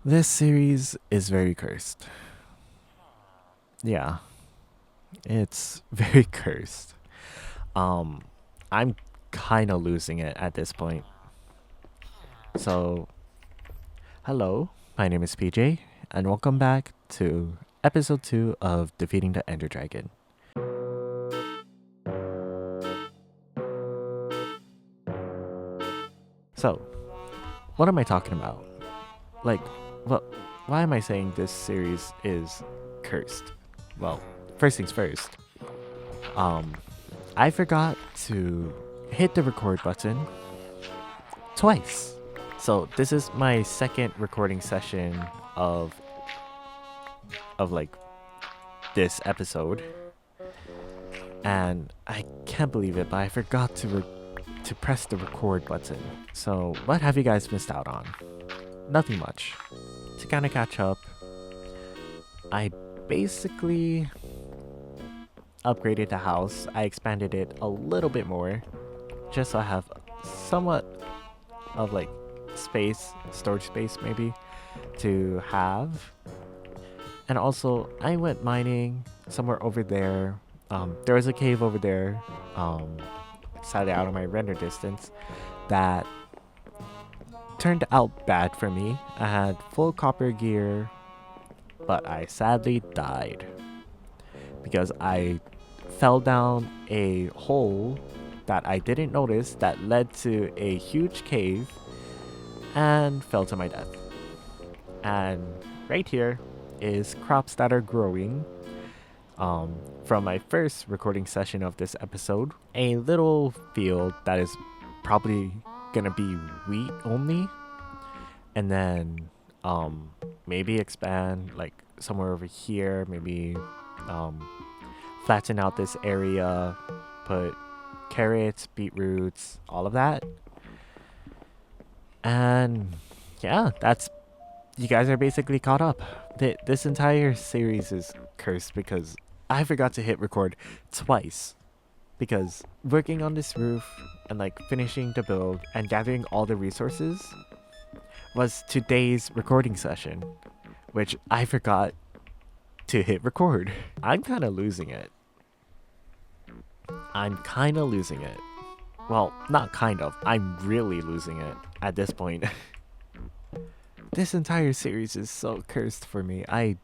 This series is very cursed. Yeah, it's very cursed. Um, I'm kind of losing it at this point. So, hello, my name is PJ, and welcome back to episode 2 of Defeating the Ender Dragon. So, what am I talking about? Like, what? Why am I saying this series is cursed? Well, first things first. Um, I forgot to hit the record button twice. So this is my second recording session of like this episode, and I can't believe it, but I forgot to press the record button. So what have you guys missed out on? Nothing much. To kind of catch up, I basically upgraded the house. I expanded it a little bit more, just so I have somewhat of like storage space maybe to have. And also, I went mining somewhere over there. There was a cave over there, slightly out of my render distance, that turned out bad for me. I had full copper gear, but I sadly died because I fell down a hole that I didn't notice that led to a huge cave and fell to my death. And right here is crops that are growing from my first recording session of this episode. A little field that is probably gonna be wheat only, and then maybe expand like somewhere over here, maybe um, flatten out this area, put carrots, beetroots, all of that. And yeah, that's you guys are basically caught up. This entire series is cursed because I forgot to hit record twice. Because working on this roof and like finishing the build and gathering all the resources was today's recording session, which I forgot to hit record. I'm kind of losing it. I'm kind of losing it. Well, not kind of. I'm really losing it at this point. This entire series is so cursed for me. It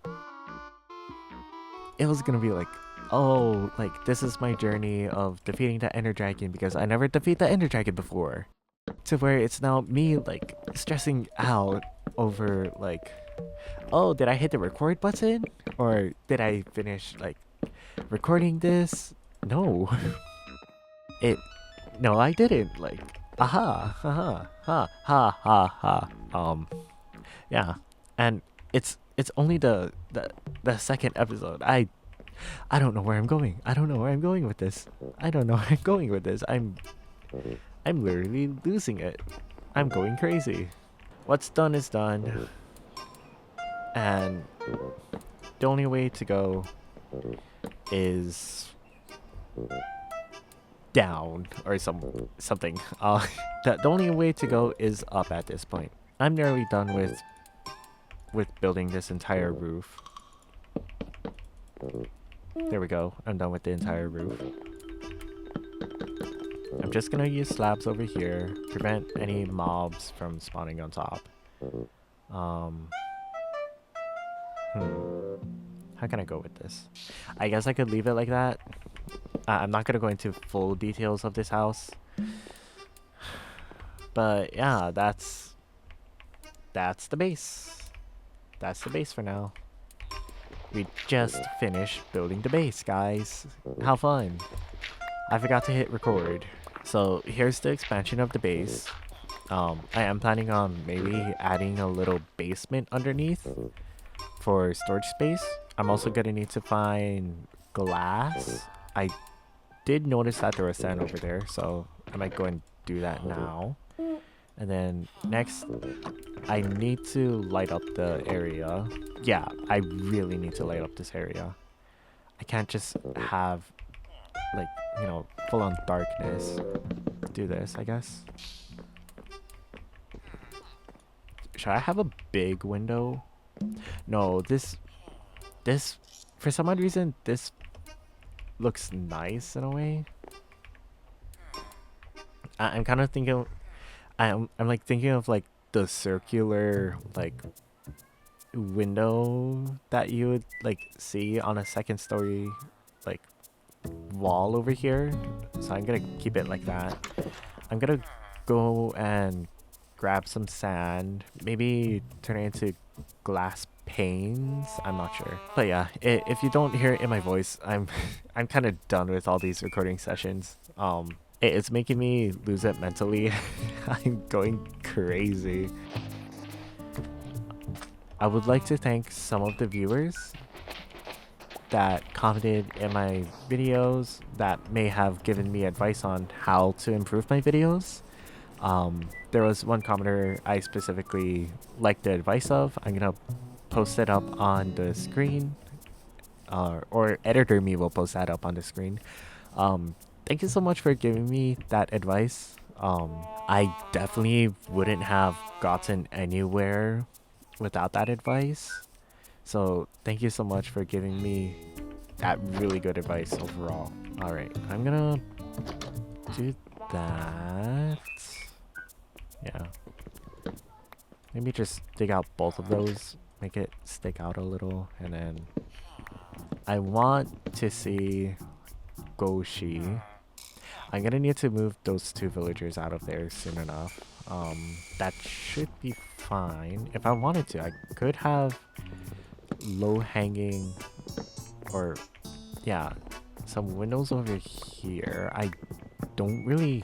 was gonna be like, oh, like this is my journey of defeating the Ender Dragon because I never defeat the Ender Dragon before. To where it's now me like stressing out over like, oh, did I hit the record button? Or did I finish like recording this? No. It no, I didn't. Like, aha, haha, ha, ha, ha, ha. Yeah. And it's only the second episode. I don't know where I'm going. I don't know where I'm going with this. I don't know where I'm going with this. I'm literally losing it. I'm going crazy. What's done is done. And the only way to go is down or something. The only way to go is up at this point. I'm nearly done with building this entire roof. There we go. I'm done with the entire roof. I'm just gonna use slabs over here, prevent any mobs from spawning on top. Um, How can I go with this? I guess I could leave it like that. I'm not gonna go into full details of this house. But yeah, that's the base. That's the base for now. We just finished building the base, guys. How fun. I forgot to hit record. So here's the expansion of the base. I am planning on maybe adding a little basement underneath for storage space. I'm also gonna need to find glass. I did notice that there was sand over there, so I might go and do that now. And then next, I need to light up the area. Yeah, I really need to light up this area. I can't just have, like, full on darkness. Do this, I guess. should I have a big window? No, this for some odd reason this looks nice in a way. I'm kind of thinking I'm like thinking of like the circular like window that you would like see on a second story like wall over here. So I'm gonna keep it like that. I'm gonna go and grab some sand, maybe turn it into glass panes. I'm not sure, but yeah, if you don't hear it in my voice, I'm I'm kind of done with all these recording sessions. It's making me lose it mentally. I'm going crazy. I would like to thank some of the viewers that commented in my videos that may have given me advice on how to improve my videos. There was one commenter I specifically liked the advice of. I'm gonna post it up on the screen, or editor me will post that up on the screen. Thank you so much for giving me that advice. I definitely wouldn't have gotten anywhere without that advice. So thank you so much for giving me that really good advice overall. Alright, I'm gonna do that. Yeah. Maybe just dig out both of those, make it stick out a little, and then I want to see Goshi. I'm gonna need to move those two villagers out of there soon enough. That should be fine. If I wanted to, I could have low-hanging, or yeah, some windows over here. I don't really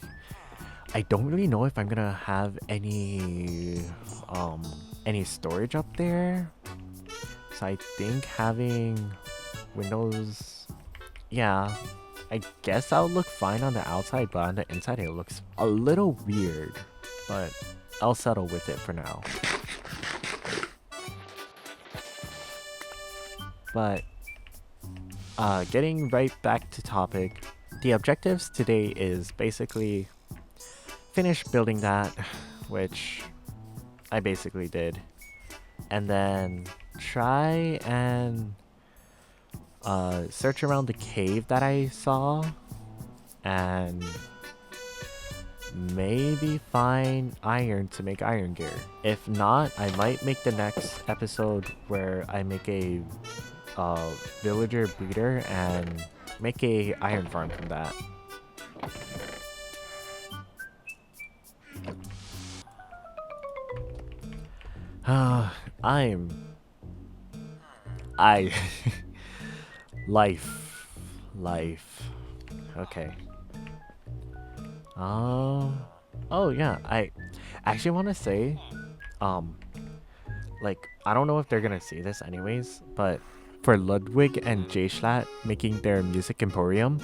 know if I'm gonna have any storage up there. So I think having windows, yeah, I guess I'll look fine on the outside, but on the inside it looks a little weird. But I'll settle with it for now. But getting right back to topic, the objectives today is basically finish building that, which I basically did, and then try and search around the cave that I saw and maybe find iron to make iron gear. If not, I might make the next episode where I make a villager breeder and make a iron farm from that. I life. Okay. Oh yeah, I actually want to say, like, I don't know if they're gonna see this anyways, but for Ludwig and J Schlatt making their music Emporium,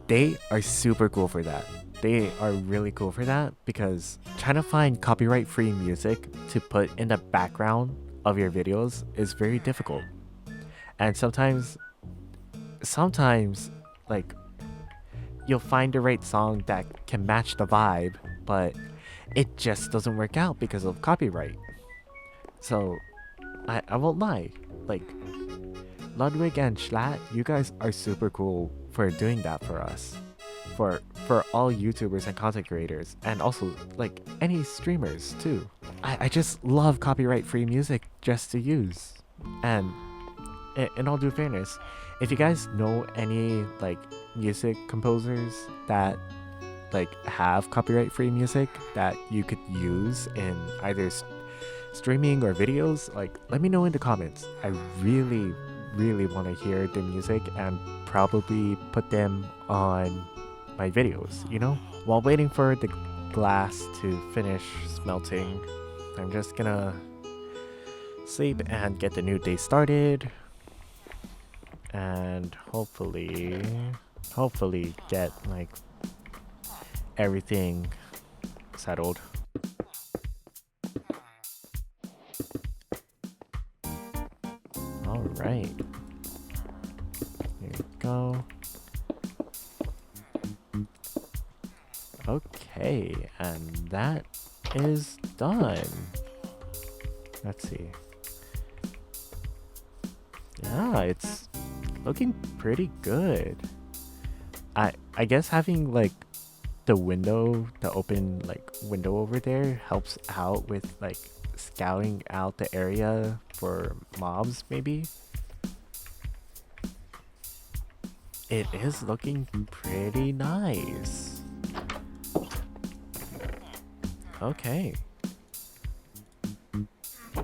they are super cool for that. They are really cool for that because trying to find copyright-free music to put in the background of your videos is very difficult. And sometimes like you'll find the right song that can match the vibe, but it just doesn't work out because of copyright. So I won't lie, like Ludwig and Schlatt, you guys are super cool for doing that for us. For all YouTubers and content creators, and also like any streamers too. I just love copyright-free music just to use. And in all due fairness, if you guys know any like music composers that like have copyright-free music that you could use in either streaming or videos, like let me know in the comments. I really want to hear the music and probably put them on my videos, you know? While waiting for the glass to finish smelting, I'm just gonna sleep and get the new day started, and hopefully get like everything settled. All right, here we go. Okay, and that is done. Let's see. Yeah, it's looking pretty good. I guess having like the window, the open like window over there helps out with like scouting out the area for mobs maybe. It is looking pretty nice. Okay.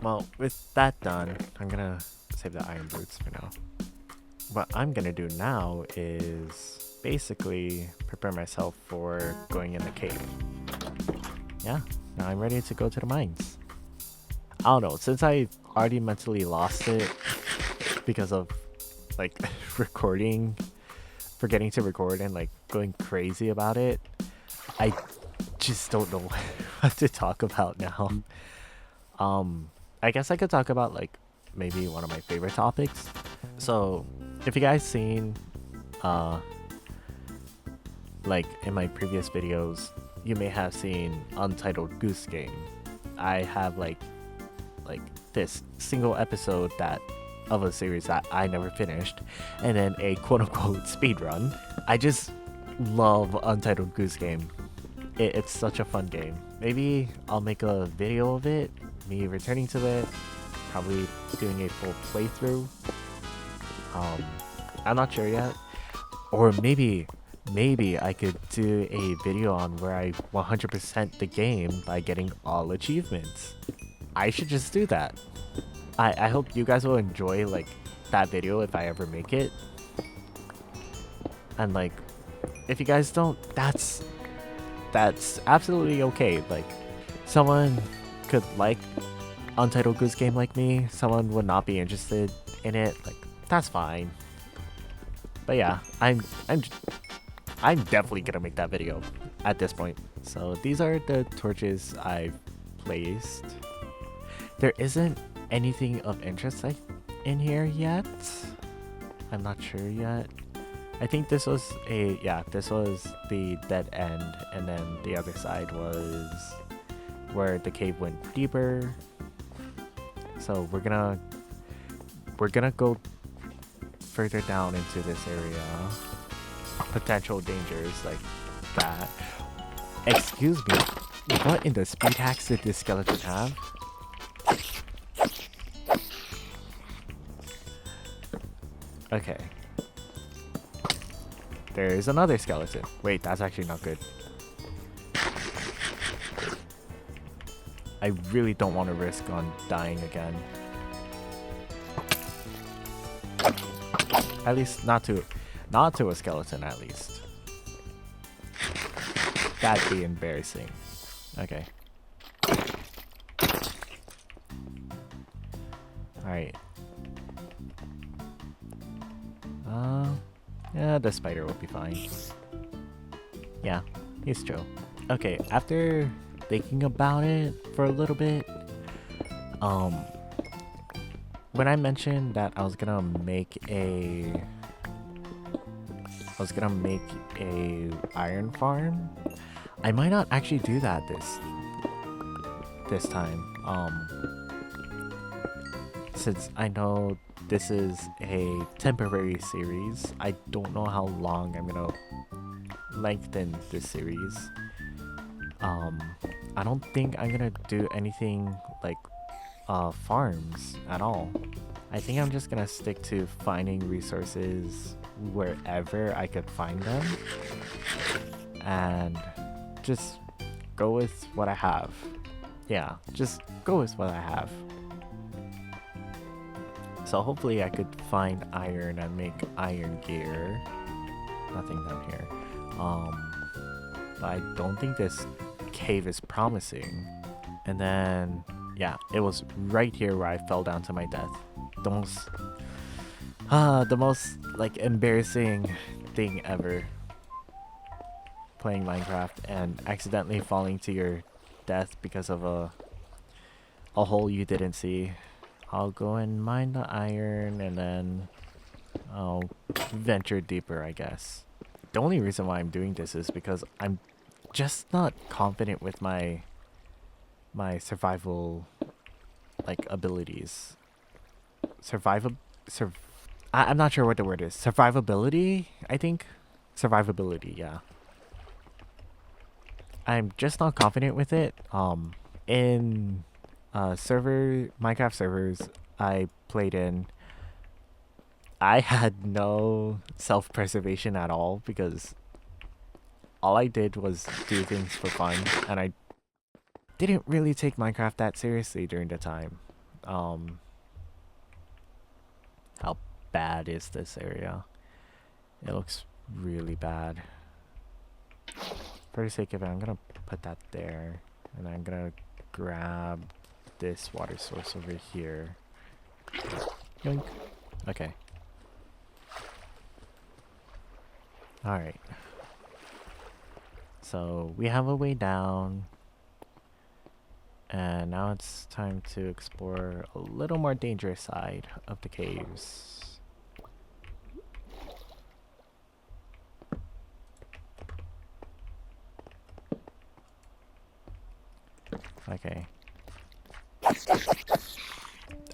Well, with that done, I'm gonna save the iron boots for now. What I'm gonna do now is basically prepare myself for going in the cave. Yeah, now I'm ready to go to the mines. I don't know, since I already mentally lost it because of like recording, forgetting to record and like going crazy about it, I just don't know what to talk about now. I guess I could talk about like maybe one of my favorite topics. So if you guys seen like in my previous videos, you may have seen Untitled Goose Game. I have like this single episode that of a series that I never finished, and then a quote-unquote speed run. I just love Untitled Goose Game. It's such a fun game. Maybe I'll make a video of it, me returning to it, probably doing a full playthrough. I'm not sure yet. Or maybe I could do a video on where I 100% the game by getting all achievements. I should just do that. I hope you guys will enjoy like that video if I ever make it. And like, if you guys don't, that's absolutely okay. Like, someone could like Untitled Goose Game like me, someone would not be interested in it. Like, that's fine. But yeah, I'm definitely gonna make that video at this point. So these are the torches I've placed. There isn't anything of interest in here yet. I'm not sure yet. I think this was this was the dead end, and then the other side was where the cave went deeper. So we're gonna go further down into this area. Potential dangers like that. Excuse me, what in the speed hacks did this skeleton have? Okay. There is another skeleton. Wait, that's actually not good. I really don't want to risk on dying again. At least not to a skeleton, at least. That'd be embarrassing. Okay. Alright. Yeah, the spider will be fine. Yeah, he's chill. Okay, after thinking about it for a little bit, when I mentioned that I was gonna make a iron farm, I might not actually do that this time. Since I know this is a temporary series, I don't know how long I'm gonna lengthen this series. I don't think I'm gonna do anything like farms at all. I think I'm just gonna stick to finding resources wherever I could find them and just go with what I have. Yeah, just go with what I have. So hopefully I could find iron and make iron gear. Nothing down here. But I don't think this cave is promising. And then, yeah, it was right here where I fell down to my death. The most like embarrassing thing ever. Playing Minecraft and accidentally falling to your death because of a hole you didn't see. I'll go and mine the iron and then I'll venture deeper, I guess. The only reason why I'm doing this is because I'm just not confident with my survival like abilities. Survival. I'm not sure what the word is. Survivability, I think. Survivability, yeah. I'm just not confident with it. In Minecraft servers I played in, I had no self-preservation at all because all I did was do things for fun, and I didn't really take Minecraft that seriously during the time. How bad is this area? It looks really bad. For the sake of it, I'm gonna put that there, and I'm gonna grab this water source over here. Yoink. Okay. Alright. So we have a way down. And now it's time to explore a little more dangerous side of the caves. Okay.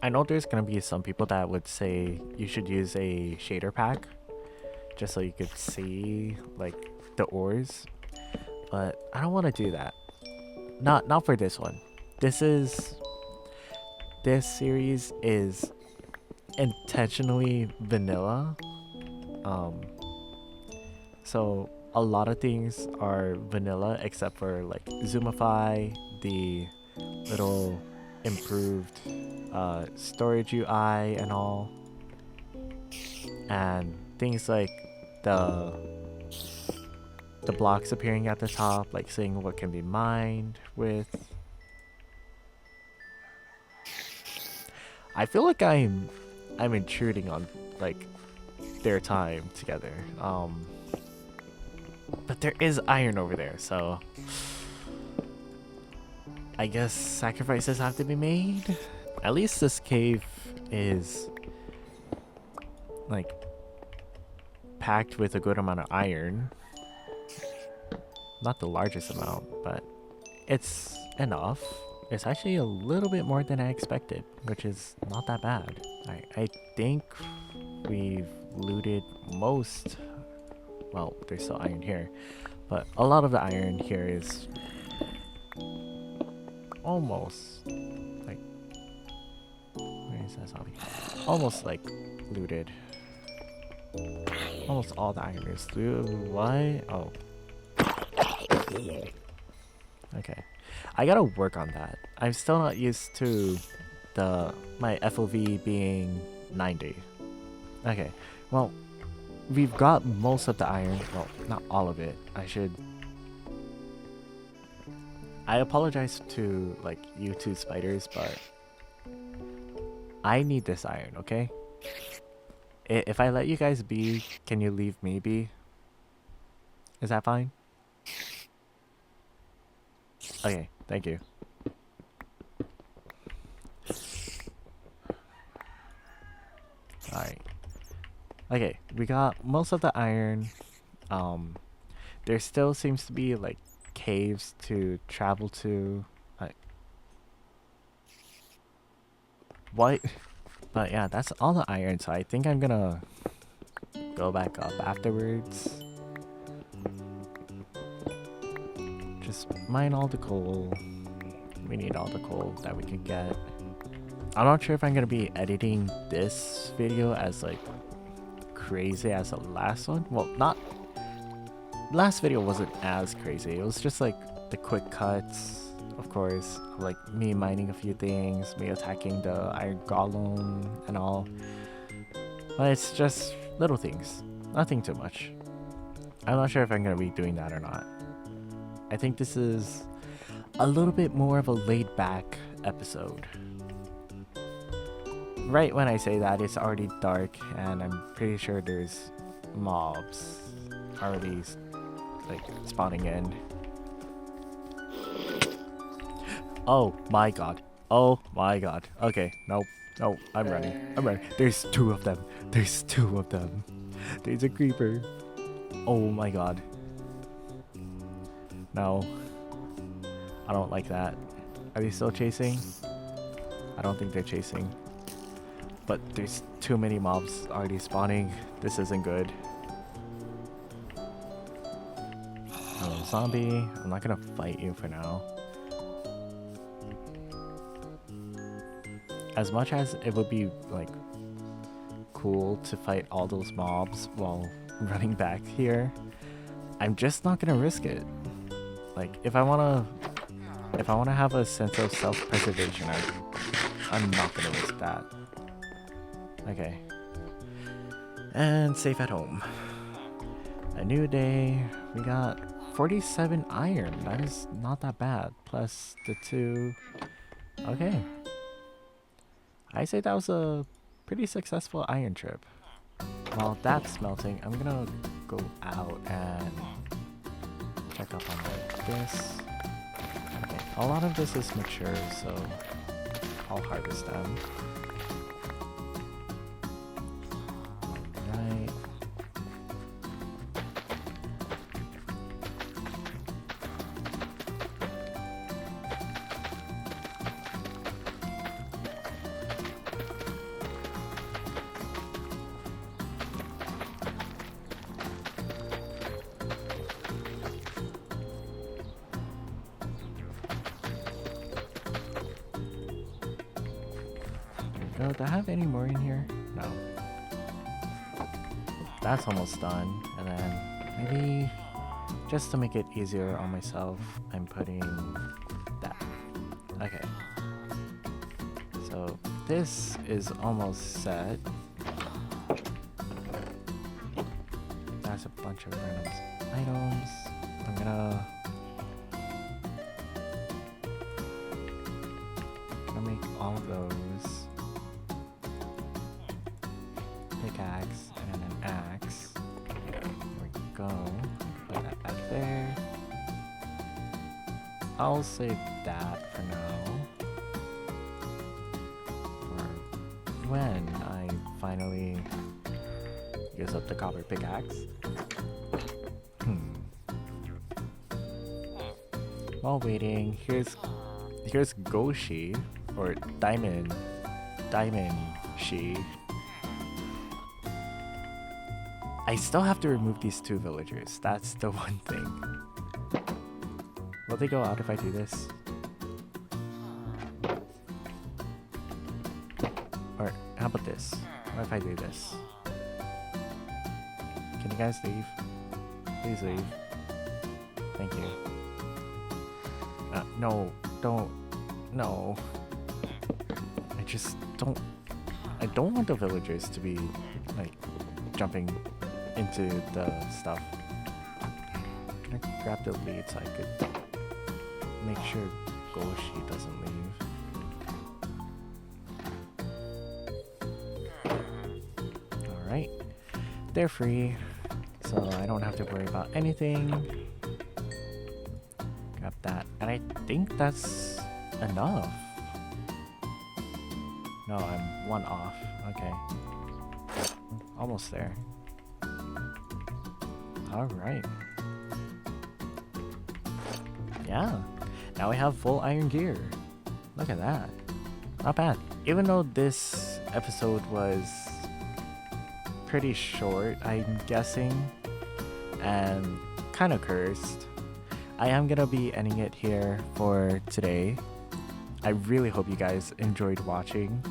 I know there's gonna be some people that would say you should use a shader pack just so you could see like the ores, but I don't want to do that. Not for this one. This series is intentionally vanilla. So a lot of things are vanilla except for like Zoomify, the little improved storage UI and all, and things like the blocks appearing at the top, like seeing what can be mined with. I feel like I'm intruding on like their time together. But there is iron over there, so I guess sacrifices have to be made. At least this cave is like packed with a good amount of iron. Not the largest amount, but it's enough. It's actually a little bit more than I expected, which is not that bad. I think we've looted most. Well, there's still iron here, but a lot of the iron here is almost like, where is that zombie? Almost like looted. Almost all the iron is looted. Why? Oh. Okay. I gotta work on that. I'm still not used to my FOV being 90. Okay, well, we've got most of the iron. Well, not all of it. I apologize to like you two spiders, but I need this iron, okay? If I let you guys be, can you leave me be? Is that fine? Okay, thank you. Alright. Okay, we got most of the iron. There still seems to be like caves to travel to. What? But yeah, that's all the iron, so I think I'm gonna go back up afterwards. Just mine all the coal. We need all the coal that we can get. I'm not sure if I'm gonna be editing this video as like crazy as the last one. Well, not last video wasn't as crazy. It was just like the quick cuts, of course, like me mining a few things, me attacking the iron golem and all. But it's just little things, nothing too much. I'm not sure if I'm gonna be doing that or not. I think this is a little bit more of a laid-back episode. Right when I say that, it's already dark, and I'm pretty sure there's mobs already like spawning in. Oh my god. Oh my god. Okay, nope. No, I'm running. I'm running. There's two of them. There's two of them. There's a creeper. Oh my god. No. I don't like that. Are they still chasing? I don't think they're chasing. But there's too many mobs already spawning. This isn't good. Hello, zombie. I'm not gonna fight you for now. As much as it would be like cool to fight all those mobs while running back here, I'm just not gonna risk it. Like if I wanna have a sense of self-preservation, I'm not gonna risk that. Okay. And safe at home. A new day. We got 47 iron. That is not that bad. Plus the 2. Okay. I say that was a pretty successful iron trip. While that's melting, I'm gonna go out and check up on like this. Okay, a lot of this is mature, so I'll harvest them. Alright. No, do I have any more in here? No. That's almost done. And then maybe just to make it easier on myself, I'm putting that. Okay. So this is almost set. That's a bunch of random items. I'm gonna make all of those. Pickaxe and then an axe. There we go. Put that back there. I'll save that for now. For when I finally use up the copper pickaxe. While waiting, here's Goshi, or Diamond She. I still have to remove these 2 villagers. That's the one thing. Will they go out if I do this? Or how about this? What if I do this? Can you guys leave? Please leave. Thank you. No, don't. No. I don't want the villagers to be like jumping into the stuff. I'm gonna grab the lead so I could make sure Goshi doesn't leave. Alright. They're free, so I don't have to worry about anything. Grab that. And I think that's enough. No, I'm 1 off. Okay. Almost there. Alright. Yeah. Now we have full iron gear. Look at that. Not bad. Even though this episode was pretty short, I'm guessing, and kind of cursed, I am gonna be ending it here for today. I really hope you guys enjoyed watching.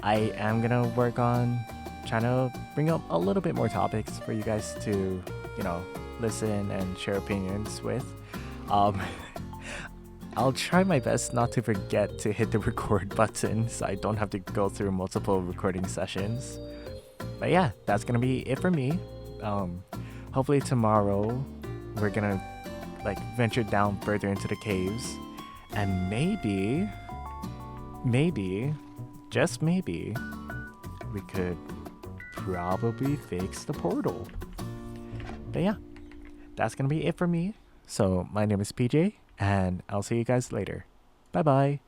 I am gonna work on trying to bring up a little bit more topics for you guys to, you know, listen and share opinions with. I'll try my best not to forget to hit the record button so I don't have to go through multiple recording sessions. But yeah, that's gonna be it for me. Hopefully tomorrow we're gonna like venture down further into the caves, and maybe, just maybe, we could probably fix the portal. But yeah, that's gonna be it for me. So my name is PJ, and I'll see you guys later. Bye bye.